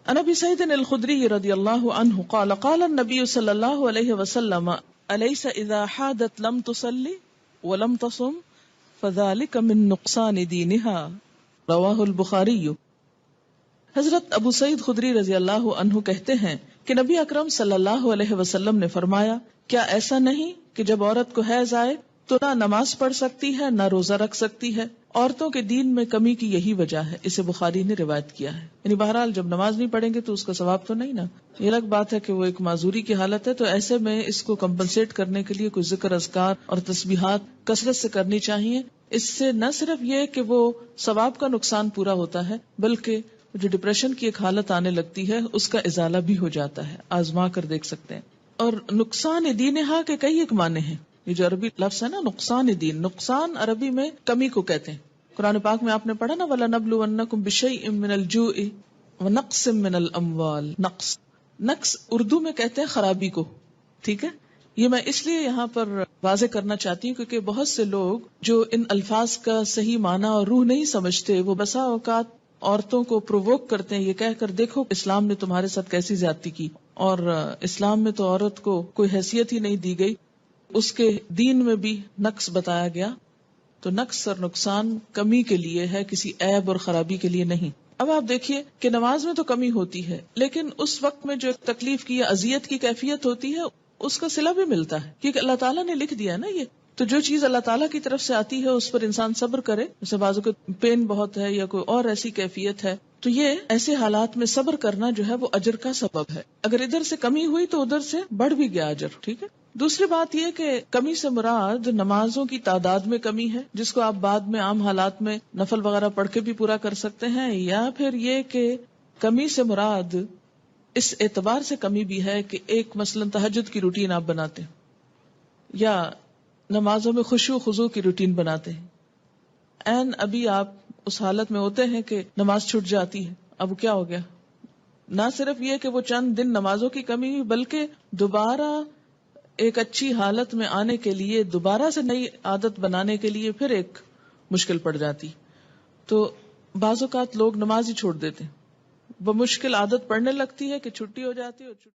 عن ابی سعید الخدری رضی اللہ عنہ قال قال النبی صلی اللہ علیہ وسلم الیس اذا حادت لم تصلی ولم تصم فذلك من نقصان دینها رواہ البخاری۔ حضرت ابو سعید خدری رضی اللہ عنہ کہتے ہیں کہ نبی اکرم صلی اللہ علیہ وسلم نے فرمایا، کیا ایسا نہیں کہ جب عورت کو حیض آئے تو نہ نماز پڑھ سکتی ہے نہ روزہ رکھ سکتی ہے؟ عورتوں کے دین میں کمی کی یہی وجہ ہے۔ اسے بخاری نے روایت کیا ہے۔ یعنی بہرحال جب نماز نہیں پڑھیں گے تو اس کا ثواب تو نہیں نا۔ یہ الگ بات ہے کہ وہ ایک معذوری کی حالت ہے، تو ایسے میں اس کو کمپنسیٹ کرنے کے لیے کوئی ذکر، اذکار اور تسبیحات کثرت سے کرنی چاہیے۔ اس سے نہ صرف یہ کہ وہ ثواب کا نقصان پورا ہوتا ہے، بلکہ جو ڈپریشن کی ایک حالت آنے لگتی ہے اس کا ازالہ بھی ہو جاتا ہے۔ آزما کر دیکھ سکتے ہیں۔ اور نقصان دینہا کے کئی ایک معنی ہیں۔ یہ جو عربی لفظ ہے نا نقصان دین، نقصان عربی میں کمی کو کہتے ہیں۔ قرآن پاک میں آپ نے پڑھا نا وَلَنَبْلُوَنَّكُمْ بِشَيْءٍ مِّنَ الْجُوعِ وَنَقْصٍ مِّنَ الْأَمْوَالِ۔ نقص اردو میں کہتے ہیں خرابی کو، ٹھیک ہے۔ یہ میں اس لیے یہاں پر واضح کرنا چاہتی ہوں کیونکہ بہت سے لوگ جو ان الفاظ کا صحیح معنی اور روح نہیں سمجھتے، وہ بسا اوقات عورتوں کو پرووک کرتے ہیں یہ کہہ کر دیکھو اسلام نے تمہارے ساتھ کیسی زیادتی کی، اور اسلام میں تو عورت کو کوئی حیثیت ہی نہیں دی گئی، اس کے دین میں بھی نقص بتایا گیا۔ تو نقص اور نقصان کمی کے لیے ہے، کسی عیب اور خرابی کے لیے نہیں۔ اب آپ دیکھیے کہ نماز میں تو کمی ہوتی ہے، لیکن اس وقت میں جو ایک تکلیف کی یا اذیت کی کیفیت ہوتی ہے اس کا صلہ بھی ملتا ہے، کیونکہ اللہ تعالیٰ نے لکھ دیا نا یہ۔ تو جو چیز اللہ تعالیٰ کی طرف سے آتی ہے اس پر انسان صبر کرے، جیسے بازو کو پین بہت ہے یا کوئی اور ایسی کیفیت ہے، تو یہ ایسے حالات میں صبر کرنا جو ہے وہ اجر کا سبب ہے۔ اگر ادھر سے کمی ہوئی تو ادھر سے بڑھ بھی گیا اجر، ٹھیک ہے۔ دوسری بات یہ کہ کمی سے مراد نمازوں کی تعداد میں کمی ہے، جس کو آپ بعد میں عام حالات میں نفل وغیرہ پڑھ کے بھی پورا کر سکتے ہیں، یا پھر یہ کہ کمی سے مراد اس اعتبار سے کمی بھی ہے کہ ایک مثلا تہجد کی روٹین آپ بناتے ہیں یا نمازوں میں خشوع خضوع کی روٹین بناتے ہیں، ابھی آپ اس حالت میں ہوتے ہیں کہ نماز چھوٹ جاتی ہے، اب کیا ہو گیا؟ نہ صرف یہ کہ وہ چند دن نمازوں کی کمی، بلکہ دوبارہ ایک اچھی حالت میں آنے کے لیے، دوبارہ سے نئی عادت بنانے کے لیے پھر ایک مشکل پڑ جاتی۔ تو بعض اوقات لوگ نماز ہی چھوڑ دیتے، وہ مشکل عادت پڑنے لگتی ہے کہ چھٹی ہو جاتی ہے۔